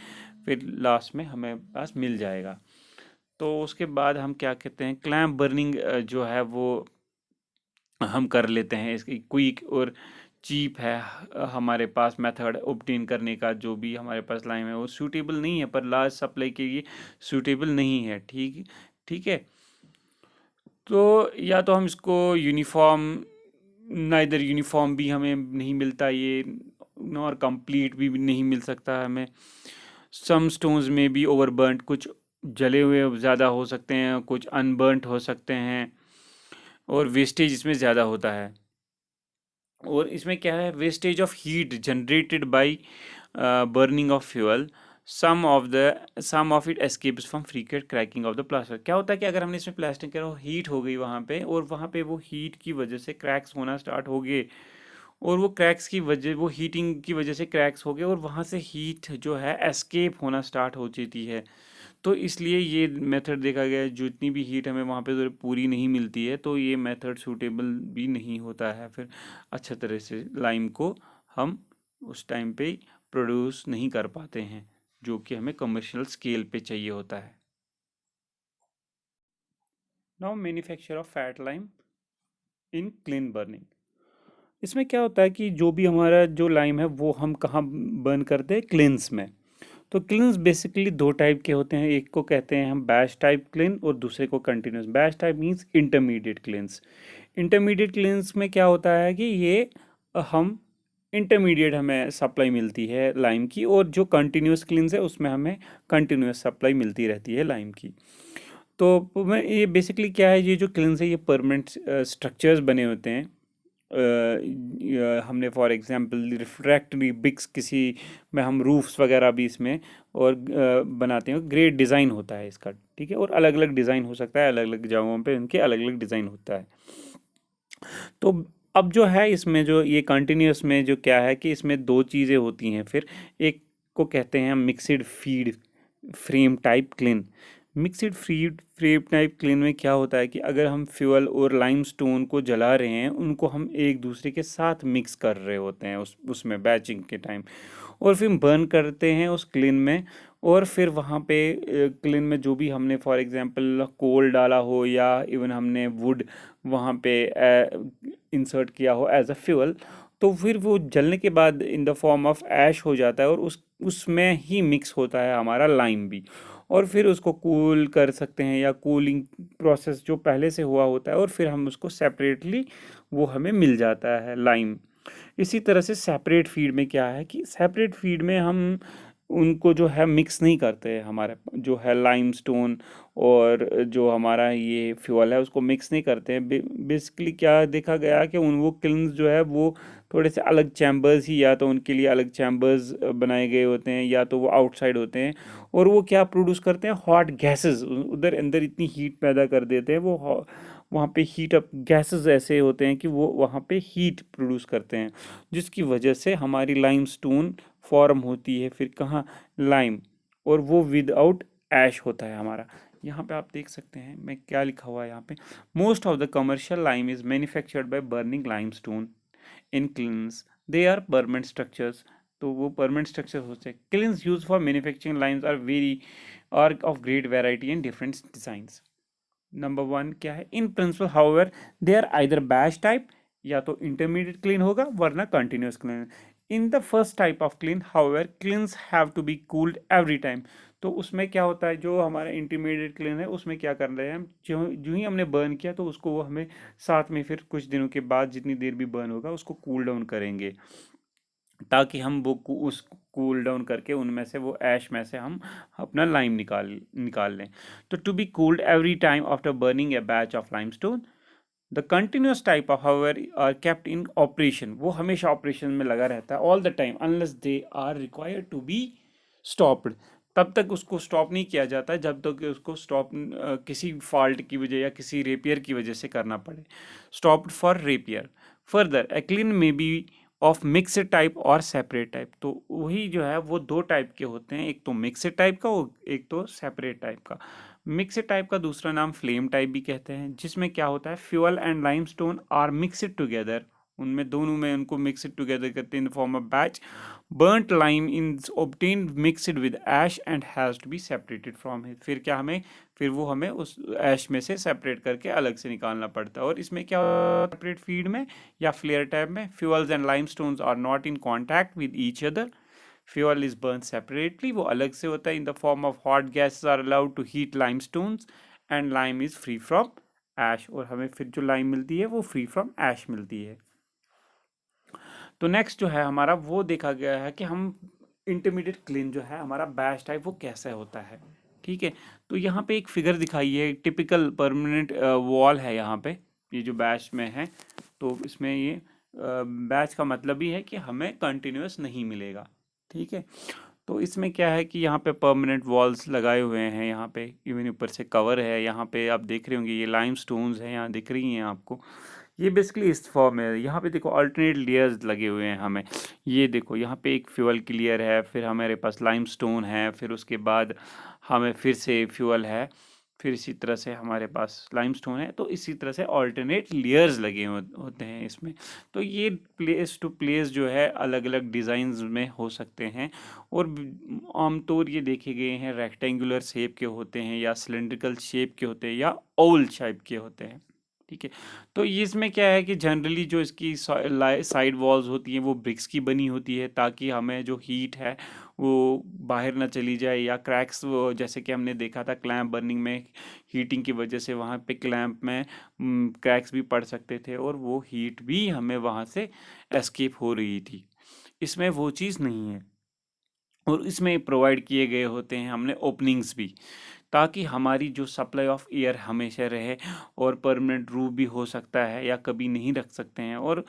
Speaker 2: फिर लास्ट में हमें पास मिल जाएगा। तो उसके बाद हम क्या कहते हैं, क्लैंप बर्निंग जो है वो हम कर लेते हैं। इसकी क्विक और चीप है हमारे पास मेथड ऑब्टेन करने का, जो भी हमारे पास लाइन है वो सूटेबल नहीं है, पर लार्ज सप्लाई के लिए सूटेबल नहीं है, ठीक ठीक है। तो या तो हम इसको यूनिफॉर्म, नाइदर यूनिफॉर्म भी हमें नहीं मिलता ये, और कंप्लीट भी नहीं मिल सकता हमें। सम स्टोन्स में भी ओवरबर्nt, कुछ जले हुए ज़्यादा हो सकते हैं, कुछ अनबर्nt हो सकते हैं, और वेस्टेज इसमें ज़्यादा होता है। और इसमें क्या है, wastage of heat generated by burning of fuel, some of it escapes from frequent cracking of the plaster. क्या होता है कि अगर हमने इसमें प्लास्टिक करा, हीट हो गई वहाँ पे, और वहाँ पे वो हीट की वजह से क्रैक्स होना स्टार्ट हो गए, और वो क्रैक्स की वजह, वो हीटिंग की वजह से क्रैक्स हो गए, और वहाँ से हीट जो है एस्केप होना स्टार्ट हो जाती है। तो इसलिए ये मेथड देखा गया है, जितनी भी हीट हमें वहाँ पे पूरी नहीं मिलती है, तो ये मेथड सूटेबल भी नहीं होता है। फिर अच्छा तरह से लाइम को हम उस टाइम पे प्रोड्यूस नहीं कर पाते हैं, जो कि हमें कमर्शियल स्केल पे चाहिए होता है। Now manufacture of fat lime in clean burning. इसमें क्या होता है कि जो भी हमारा जो लाइम है वो हम कहाँ बर्न करते हैं, क्लिन्स में। तो क्लिन्स बेसिकली 2 टाइप के होते हैं, एक को कहते हैं हम बैच टाइप क्लिन, और दूसरे को continuous. Batch type means intermediate kilns. Intermediate kilns में क्या होता है कि ये हम इंटरमीडिएट हमें सप्लाई मिलती है लाइम की, और जो कंटिन्यूस क्लिन्स है उसमें हमें कंटिन्यूस सप्लाई मिलती रहती है लाइम की। तो मैं ये बेसिकली क्या है, ये जो क्लिन्स है ये परमानेंट स्ट्रक्चर्स बने होते हैं। हमने फॉर एग्जांपल रिफ्रैक्टरी ब्रिक्स किसी में हम रूफ्स वगैरह भी इसमें और बनाते हैं, ग्रेट डिज़ाइन होता है इसका, ठीक है, और अलग अलग डिज़ाइन हो सकता है, अलग अलग जगहों पे इनके अलग अलग डिज़ाइन होता है। तो अब जो है इसमें जो ये कंटिन्यूस में जो क्या है कि इसमें 2 चीज़ें होती हैं। फिर एक को कहते हैं mixed feed frame type clean, mixed free type clean में क्या होता है कि अगर हम फ्यूल और लाइमस्टोन को जला रहे हैं, उनको हम एक दूसरे के साथ मिक्स कर रहे होते हैं उसमें बैचिंग के टाइम, और फिर बर्न करते हैं उस क्लीन में। और फिर वहाँ पे क्लीन में जो भी हमने फॉर एग्जांपल कोल डाला हो या इवन हमने वुड वहाँ पे इंसर्ट किया हो एज अ फ्यूल, तो फिर वो जलने के बाद इन द फॉर्म ऑफ ऐश हो जाता है, और उसमें ही मिक्स होता है हमारा लाइम भी। और फिर उसको कूल कर सकते हैं, या कूलिंग प्रोसेस जो पहले से हुआ होता है, और फिर हम उसको सेपरेटली वो हमें मिल जाता है लाइम। इसी तरह से सेपरेट फीड में क्या है कि सेपरेट फीड में हम उनको जो है मिक्स नहीं करते हैं, हमारे जो है लाइमस्टोन और जो हमारा ये फ्यूल है उसको मिक्स नहीं करते हैं। बेसिकली क्या देखा गया कि उन वो किल्न्स जो है वो थोड़े से अलग चैम्बर्स ही, या तो उनके लिए अलग चैम्बर्स बनाए गए होते हैं, या तो वो आउटसाइड होते हैं, और वो क्या प्रोड्यूस करते हैं, हॉट गैसेस उधर अंदर इतनी हीट पैदा कर देते हैं, वो वहाँ पे हीट अप गैसेस ऐसे होते हैं कि वो वहाँ पे हीट प्रोड्यूस करते हैं, जिसकी वजह से हमारी लाइमस्टोन फॉर्म होती है। फिर कहाँ, लाइम, और वो विदाउट ऐश होता है हमारा। यहाँ पे आप देख सकते हैं मैं क्या लिखा हुआ है यहाँ पे, most of the commercial lime is manufactured by burning limestone in kilns, they are permanent structures. तो वो परमानेंट स्ट्रक्चर होते हैं। Kilns used for manufacturing limes are very are of great variety and different designs. Number one क्या है, in principle however they are either batch type, या तो intermediate kiln होगा वरना continuous kiln. In the first type of kiln however kilns have to be cooled every time. तो उसमें क्या होता है, जो हमारा इंटरमीडिएट क्लीन है उसमें क्या कर रहे हैं हम, जो जो ही हमने बर्न किया तो उसको वो हमें साथ में फिर कुछ दिनों के बाद जितनी देर भी बर्न होगा उसको कूल डाउन करेंगे, ताकि हम वो उस कूल डाउन करके उनमें से वो ऐश में से हम अपना लाइम निकाल लें। तो to be cooled every time after burning a batch of limestone. The continuous type of however are kept in operation, वो हमेशा ऑपरेशन में लगा रहता है all the time unless they are required to be stopped. तब तक उसको stop नहीं किया जाता जब तक कि उसको स्टॉप किसी फॉल्ट की वजह या किसी रेपियर की वजह से करना पड़े। Stopped for rapier. Further a clean में बी ऑफ मिक्सड टाइप और सेपरेट टाइप। तो वही जो है वो दो टाइप के होते हैं, एक तो मिक्सड टाइप का और एक तो सेपरेट टाइप का। मिक्सड टाइप का दूसरा नाम फ्लेम टाइप भी कहते हैं, जिसमें क्या होता है, fuel and limestone are mixed together, उनमें दोनों में उनको मिक्सड टुगेदर करते हैं in the form of batch. Burnt lime is obtained mixed with ash and has to be separated from it। फिर क्या हमें, फिर वो हमें उस ऐश में से सेपरेट करके अलग से निकालना पड़ता है। और इसमें क्या सेपरेट फीड में या फ्लेयर टाइप में, fuels and limestones are not in contact with each other. Fuel is burn separately, वो अलग से होता है। In the form of hot gases are allowed to heat limestones and lime is free from ash. और हमें फिर जो lime मिलती है वो फ्री फ्रॉम ऐश मिलती है। तो नेक्स्ट जो है हमारा वो देखा गया है कि हम इंटरमीडिएट क्लीन जो है हमारा बैच टाइप वो कैसे होता है। ठीक है, तो यहाँ पे एक फिगर दिखाई है, टिपिकल परमानेंट वॉल है यहाँ पे, ये जो बैच में है। तो इसमें ये बैच का मतलब ही है कि हमें कंटिन्यूस नहीं मिलेगा। ठीक है, तो इसमें क्या है कि यहाँ पे परमानेंट वॉल्स लगाए हुए हैं, यहाँ पे इवन ऊपर से कवर है, यहाँ पे आप देख रहे होंगे ये लाइम स्टोन्स हैं, यहाँ दिख रही हैं आपको। ये बेसिकली इस फॉर्म में, यहाँ पे देखो अल्टरनेट लेयर्स लगे हुए हैं हमें। ये देखो यहाँ पे एक फ्यूल की लेयर है, फिर हमारे पास लाइमस्टोन है, फिर उसके बाद हमें फिर से फ्यूल है, फिर इसी तरह से हमारे पास लाइमस्टोन है। तो इसी तरह से अल्टरनेट लेयर्स लगे होते हैं इसमें। तो ये प्लेस टू प्लेस जो है अलग अलग डिज़ाइंस में हो सकते हैं, और आमतौर ये देखे गए हैं रेक्टेंगुलर शेप के होते हैं, या सिलेंड्रिकल शेप के होते हैं, या ओवल शेप के होते हैं। ठीक है, तो ये इसमें क्या है कि जनरली जो इसकी साइड वॉल्स होती हैं वो ब्रिक्स की बनी होती है, ताकि हमें जो हीट है वो बाहर ना चली जाए, या क्रैक्स, वो जैसे कि हमने देखा था क्लैंप बर्निंग में, हीटिंग की वजह से वहाँ पे क्लैंप में क्रैक्स भी पड़ सकते थे, और वो हीट भी हमें वहाँ से एस्केप हो रही थी। इसमें वो चीज़ नहीं है। और इसमें प्रोवाइड किए गए होते हैं हमने ओपनिंग्स भी, ताकि हमारी जो सप्लाई ऑफ एयर हमेशा रहे, और परमानेंट रूफ भी हो सकता है या कभी नहीं रख सकते हैं। और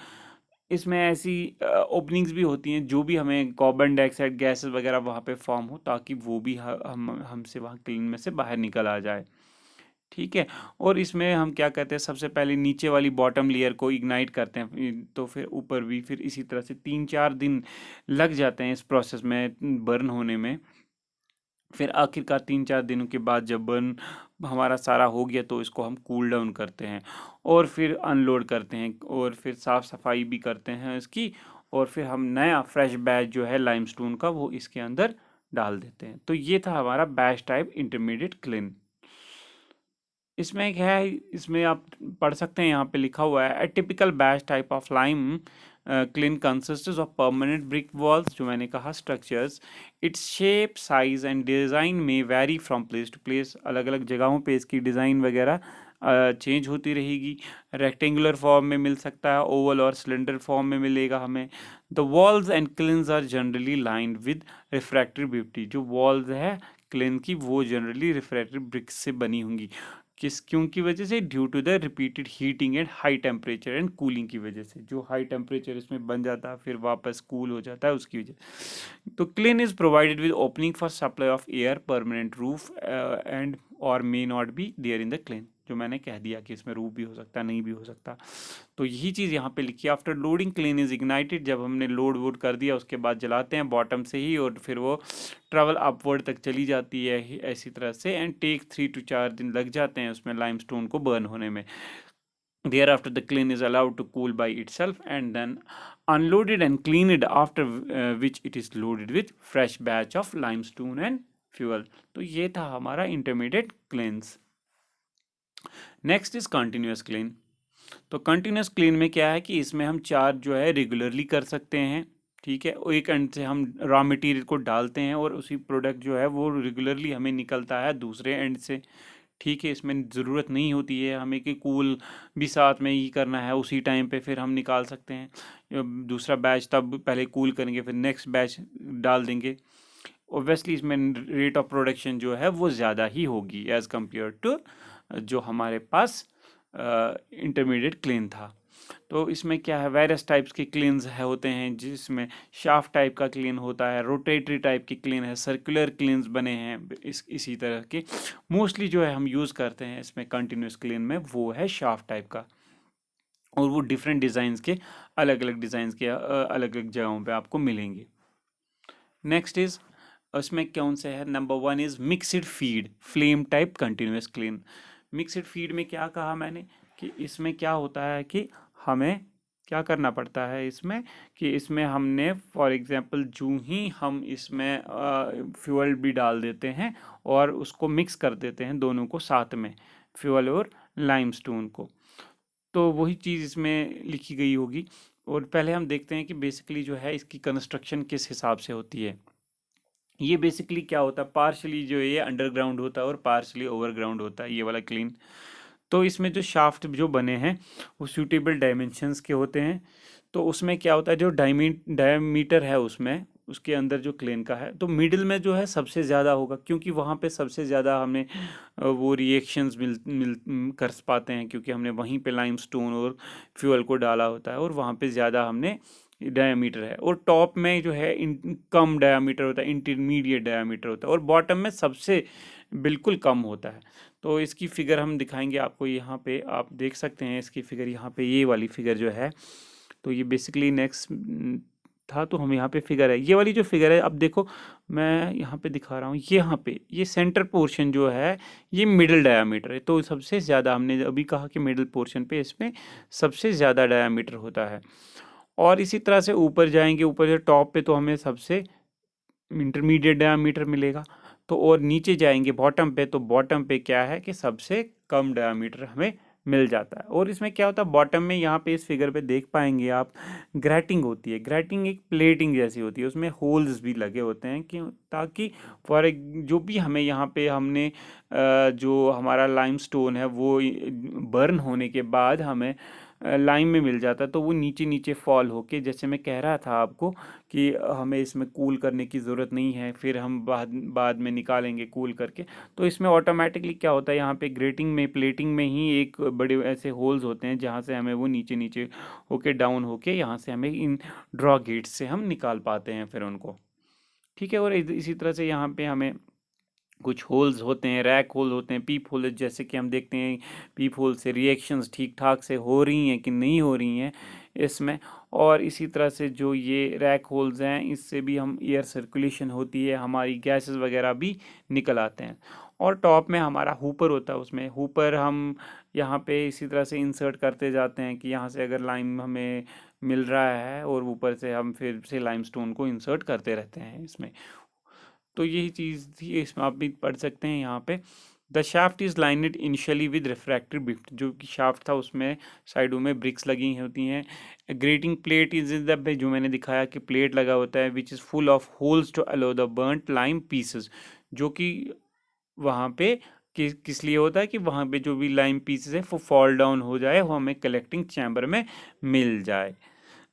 Speaker 2: इसमें ऐसी ओपनिंग्स भी होती हैं जो भी हमें कार्बन डाइऑक्साइड गैसेस वगैरह वहाँ पे फॉर्म हो, ताकि वो भी हम हमसे वहाँ क्लीन में से बाहर निकल आ जाए। ठीक है, और इसमें हम क्या कहते हैं, सबसे पहले नीचे वाली बॉटम लेयर को इग्नाइट करते हैं, तो फिर ऊपर भी, फिर इसी तरह से 3-4 दिन लग जाते हैं इस प्रोसेस में बर्न होने में। फिर आखिरकार 3-4 दिनों के बाद जब बर्न हमारा सारा हो गया तो इसको हम कूल डाउन करते हैं और फिर अनलोड करते हैं और फिर साफ़ सफाई भी करते हैं इसकी, और फिर हम नया फ्रेश बैच जो है लाइमस्टोन का वो इसके अंदर डाल देते हैं। तो ये था हमारा बैच टाइप इंटरमीडिएट क्लेन। इसमें एक है, इसमें आप पढ़ सकते हैं, यहाँ पे लिखा हुआ है, a typical batch type of lime kiln consists of permanent brick walls, जो मैंने कहा structures. Its shape size and design में vary from place to place, अलग अलग जगहों पे इसकी डिज़ाइन वगैरह चेंज होती रहेगी। रेक्टेंगुलर फॉर्म में मिल सकता है, ओवल और सिलेंडर फॉर्म में मिलेगा हमें। The walls and kilns are generally lined with refractive beauty, जो वॉल्स है क्लिन की वो जनरली रिफ्रैक्टिव ब्रिक्स से बनी होंगी। क्यों की वजह से? Due to the repeated heating and high temperature and cooling की वजह से, जो हाई टेम्परेचर इसमें बन जाता है फिर वापस कूल हो जाता है उसकी वजह। तो kiln is provided with opening for supply of air, permanent roof and और may not be there in the kiln, जो मैंने कह दिया कि इसमें रूफ भी हो सकता है, नहीं भी हो सकता। तो यही चीज़ यहाँ पे लिखी है। After loading kiln is ignited, जब हमने लोड वोड कर दिया उसके बाद जलाते हैं बॉटम से ही, और फिर वो ट्रेवल अपवर्ड तक चली जाती है ऐसी तरह से, एंड टेक 3 to 4 दिन लग जाते हैं उसमें लाइमस्टोन को बर्न होने में। Thereafter, the clean is allowed to cool by itself and then unloaded and cleaned, after which it is loaded with fresh batch of limestone and fuel. तो ये था हमारा intermediate cleans. Next is continuous clean. तो continuous clean में क्या है कि इसमें हम चार्ज जो है रेगुलरली कर सकते हैं, ठीक है। और एक एंड से हम रॉ मटेरियल को डालते हैं और उसी प्रोडक्ट जो है वो रेगुलरली हमें निकलता है दूसरे एंड से, ठीक है। इसमें ज़रूरत नहीं होती है हमें कि कूल भी साथ में ही करना है, उसी टाइम पे फिर हम निकाल सकते हैं दूसरा बैच, तब पहले कूल करेंगे फिर नेक्स्ट बैच डाल देंगे। ओबियसली इसमें रेट ऑफ प्रोडक्शन जो है वो ज़्यादा ही होगी एज़ कम्पेयर टू जो हमारे पास इंटरमीडिएट क्लीन था। तो इसमें क्या है, वेरियस टाइप्स के क्लीन्स है होते हैं, जिसमें शाफ्ट टाइप का क्लीन होता है, रोटेटरी टाइप की क्लीन है, सर्कुलर क्लीन्स बने हैं इसी तरह के। मोस्टली जो है हम यूज़ करते हैं इसमें कंटिन्यूस क्लीन में वो है शाफ्ट टाइप का, और वो डिफरेंट डिज़ाइंस के अलग अलग डिज़ाइंस के अलग अलग जगहों पे आपको मिलेंगे। नेक्स्ट इज उसमें कौन से है, number 1 is mixed feed flame type continuous clean. Mixed feed में क्या कहा मैंने कि इसमें क्या होता है कि हमें क्या करना पड़ता है इसमें, कि इसमें हमने फॉर एग्जांपल जो ही हम इसमें फ्यूल भी डाल देते हैं और उसको मिक्स कर देते हैं दोनों को साथ में, फ्यूल और लाइमस्टोन को, तो वही चीज़ इसमें लिखी गई होगी। और पहले हम देखते हैं कि बेसिकली जो है इसकी कंस्ट्रक्शन किस हिसाब से होती है। ये बेसिकली क्या होता है, पार्शली जो ये अंडरग्राउंड होता है और पार्शली ओवरग्राउंड होता है ये वाला क्लीन। तो इसमें जो शाफ्ट जो बने हैं वो सूटेबल डायमेंशंस के होते हैं। तो उसमें क्या होता है, जो डायमीटर है उसमें उसके अंदर जो क्लेन का है, तो मिडिल में जो है सबसे ज़्यादा होगा, क्योंकि वहाँ पे सबसे ज़्यादा हमें वो रिएक्शंस कर पाते हैं, क्योंकि हमने वहीं पे लाइमस्टोन और फ्यूल को डाला होता है और वहाँ पे ज़्यादा हमने डायमीटर है। और टॉप में जो है कम डायमीटर होता है, इंटरमीडिएट डायमीटर होता है, और बॉटम में सबसे बिल्कुल कम होता है। तो इसकी फिगर हम दिखाएंगे आपको, यहाँ पे आप देख सकते हैं इसकी फिगर, यहाँ पे ये वाली फिगर जो है, तो ये बेसिकली नेक्स्ट था, तो हम यहाँ पे फिगर है, ये वाली जो फिगर है, अब देखो मैं यहाँ पे दिखा रहा हूँ, यहाँ पे ये सेंटर पोर्शन जो है ये मिडिल डायामीटर है, तो सबसे ज़्यादा हमने अभी कहा कि मिडिल पोर्शन पे इसमें सबसे ज़्यादा डायामीटर होता है। और इसी तरह से ऊपर जाएंगे, ऊपर से टॉप पे तो हमें सबसे इंटरमीडिएट डायामीटर मिलेगा, तो और नीचे जाएंगे बॉटम पे, तो बॉटम पे क्या है कि सबसे कम डायामीटर हमें मिल जाता है। और इसमें क्या होता है, बॉटम में यहाँ पे इस फिगर पे देख पाएंगे आप, ग्रेटिंग होती है। ग्रेटिंग एक प्लेटिंग जैसी होती है, उसमें होल्स भी लगे होते हैं कि ताकि फॉर जो भी हमें यहाँ पे हमने जो हमारा लाइमस्टोन है वो बर्न होने के बाद हमें लाइम में मिल जाता है, तो वो नीचे नीचे फॉल होके, जैसे मैं कह रहा था आपको कि हमें इसमें कूल करने की ज़रूरत नहीं है, फिर हम बाद में निकालेंगे कूल करके। तो इसमें ऑटोमेटिकली क्या होता है, यहाँ पे ग्रेटिंग में प्लेटिंग में ही एक बड़े ऐसे होल्स होते हैं जहाँ से हमें वो नीचे नीचे होके डाउन होके यहाँ से हमें इन ड्रॉ गेट्स से हम निकाल पाते हैं फिर उनको, ठीक है। और इसी तरह से यहाँ पे हमें कुछ होल्स होते हैं, रैक होल होते हैं, पीप होल, जैसे कि हम देखते हैं पीप होल से रिएक्शंस ठीक ठाक से हो रही हैं कि नहीं हो रही हैं इसमें। और इसी तरह से जो ये रैक होल्स हैं, इससे भी हम एयर सर्कुलेशन होती है, हमारी गैसेस वगैरह भी निकल आते हैं। और टॉप में हमारा हुपर होता है, उसमें हुपर हम यहाँ पे इसी तरह से इंसर्ट करते जाते हैं कि यहाँ से अगर लाइम हमें मिल रहा है और ऊपर से हम फिर से लाइमस्टोन को इंसर्ट करते रहते हैं इसमें। तो यही चीज़ थी, इसमें आप भी पढ़ सकते हैं यहाँ पे। The shaft is lined initially with refractive brick, जो कि शाफ्ट था उसमें साइडों में ब्रिक्स लगी होती हैं। Grating plate is in the, जो मैंने दिखाया कि प्लेट लगा होता है, which is full of holes to allow the burnt lime pieces, जो कि वहाँ पे किस लिए होता है कि वहाँ पे जो भी लाइम पीसेस है वो फॉल डाउन हो जाए, वो हमें कलेक्टिंग चैम्बर में मिल जाए।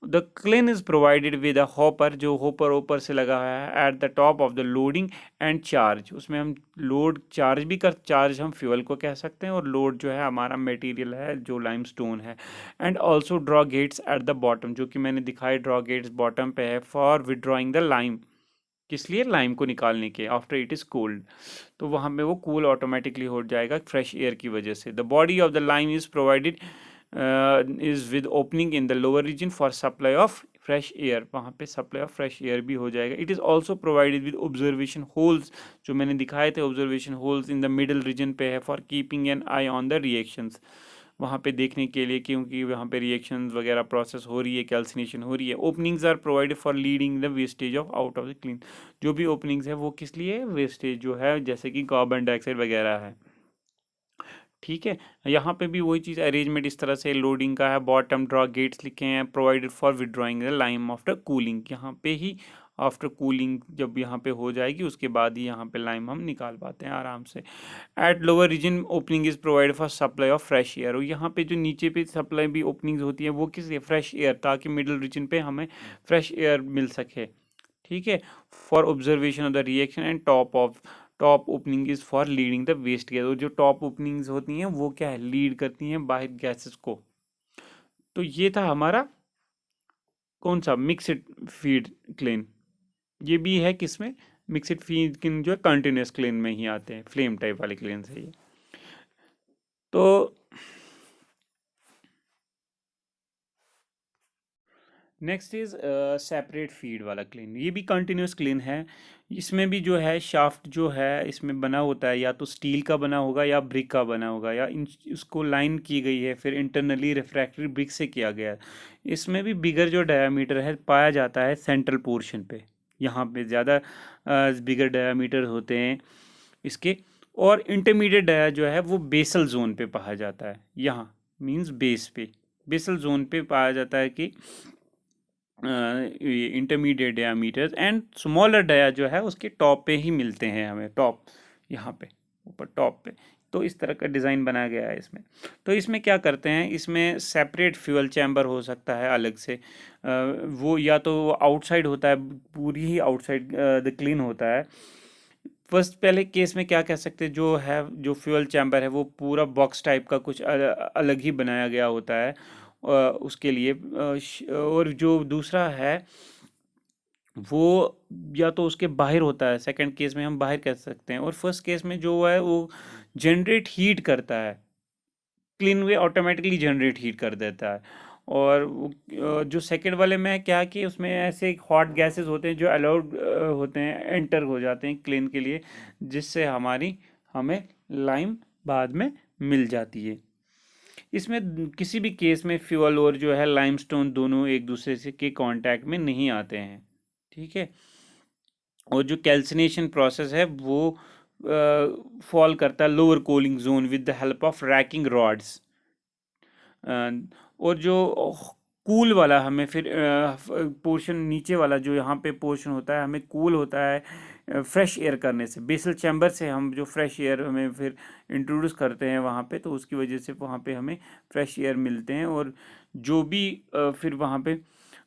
Speaker 2: The kiln is provided with a hopper, जो हॉपर ऊपर से लगा है at the top of the loading end charge. उसमें हम लोड चार्ज भी कर, चार्ज हम फ्यूल को कह सकते हैं, और लोड जो है हमारा मटेरियल है जो लाइमस्टोन है। And also draw gates at the bottom, जो कि मैंने दिखाई ड्रॉ गेट्स बॉटम पे है फॉर विड्रॉइंग द लाइम। किस लिए? लाइम को निकालने के, आफ्टर इट इज़ कोल्ड। तो वहाँ पे वो कूल ऑटोमेटिकली हो जाएगा फ्रेश एयर की वजह से। The body of the lime is provided is with opening in the lower region for supply of fresh air, वहाँ पे सप्लाई ऑफ फ्रेश एयर भी हो जाएगा। It is also provided with observation holes, जो मैंने दिखाए थे observation holes in the middle region पे है for keeping an eye on the reactions, वहाँ पे देखने के लिए, क्योंकि वहाँ पे रिएक्शंस वगैरह प्रोसेस हो रही है, कैल्सिनेशन हो रही है। Openings are provided for leading the wastage of out of the kiln, जो भी ओपनिंग्स है वो किस लिए? वेस्टेज जो है, जैसे कि कार्बन डाइऑक्साइड वगैरह है। ठीक है, यहाँ पे भी वही चीज़, अरेंजमेंट इस तरह से लोडिंग का है। बॉटम ड्रॉ गेट्स लिखे हैं, provided for withdrawing the lime after cooling, यहाँ पे ही आफ्टर कूलिंग जब यहाँ पे हो जाएगी उसके बाद ही यहाँ पे लाइम हम निकाल पाते हैं आराम से। At lower region opening is provided for supply of fresh air, और यहाँ पे जो नीचे पे सप्लाई भी ओपनिंग्स होती है वो किस लिए? फ्रेश एयर, ताकि मिडिल रीजन पे हमें फ्रेश एयर मिल सके। ठीक है, for observation of the reaction. And top opening is for leading the waste gas, और जो टॉप ओपनिंग्स होती हैं वो क्या है? लीड करती हैं बाहर गैसेस को। तो ये था हमारा कौन सा? Mixed feed kiln. ये भी है किसमें? मिक्सड फीड क्लेन जो है कंटिन्यूस क्लेन में ही आते हैं, फ्लेम टाइप वाले क्लेन से ये। तो नेक्स्ट इज सेपरेट फीड वाला क्लीन, ये भी कंटिन्यूस क्लीन है। इसमें भी जो है शाफ्ट जो है इसमें बना होता है, या तो स्टील का बना होगा या ब्रिक का बना होगा, या इसको लाइन की गई है, फिर इंटरनली रिफ्रैक्टरी ब्रिक से किया गया है। इसमें भी बिगर जो डायामीटर है पाया जाता है सेंट्रल पोर्शन पे, यहाँ पे ज़्यादा बिगर डायामीटर होते हैं इसके। और इंटरमीडिएट डाया जो है वो बेसल जोन पे पाया जाता है, यहाँ मींस बेस पे, बेसल जोन पे पाया जाता है कि intermediate diameter. And smaller dia जो है उसके टॉप पे ही मिलते हैं हमें, टॉप यहाँ पे ऊपर टॉप पे। तो इस तरह का डिज़ाइन बनाया गया है इसमें। तो इसमें क्या करते हैं, इसमें सेपरेट फ्यूल चैम्बर हो सकता है अलग से, वो या तो आउटसाइड होता है, पूरी ही आउटसाइड द क्लीन होता है। फर्स्ट पहले केस में क्या कह सकते हैं, जो है जो फ्यूल चैम्बर है वो पूरा बॉक्स टाइप का कुछ अलग ही बनाया गया होता है उसके लिए। और जो दूसरा है वो या तो उसके बाहर होता है, सेकंड केस में हम बाहर कह सकते हैं। और फर्स्ट केस में जो है वो जनरेट हीट करता है, क्लीन वे ऑटोमेटिकली जनरेट हीट कर देता है। और जो सेकंड वाले में है क्या कि उसमें ऐसे हॉट गैसेस होते हैं जो अलाउड होते हैं, एंटर हो जाते हैं क्लीन के लिए, जिससे हमें लाइम बाद में मिल जाती है। इसमें किसी भी केस में फ्यूल और जो है लाइमस्टोन दोनों एक दूसरे से के कांटेक्ट में नहीं आते हैं। ठीक है, और जो कैल्सिनेशन प्रोसेस है वो फॉल करता है lower cooling zone with the help of ranking rods. और जो कूल वाला हमें फिर पोर्शन नीचे वाला जो यहाँ पे पोर्शन होता है हमें कूल होता है फ्रेश एयर करने से, बेसल चैम्बर से हम जो फ्रेश एयर हमें फिर इंट्रोड्यूस करते हैं वहाँ पे, तो उसकी वजह से वहाँ पे हमें फ्रेश एयर मिलते हैं। और जो भी फिर वहाँ पे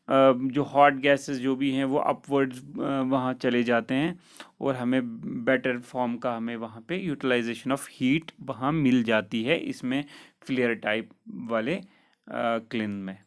Speaker 2: जो हॉट गैसेस जो भी हैं वो अपवर्ड्स वहाँ चले जाते हैं, और हमें बेटर फॉर्म का हमें वहाँ पे यूटिलाइजेशन ऑफ हीट वहाँ मिल जाती है इसमें फ्लेयर टाइप वाले क्लिन में।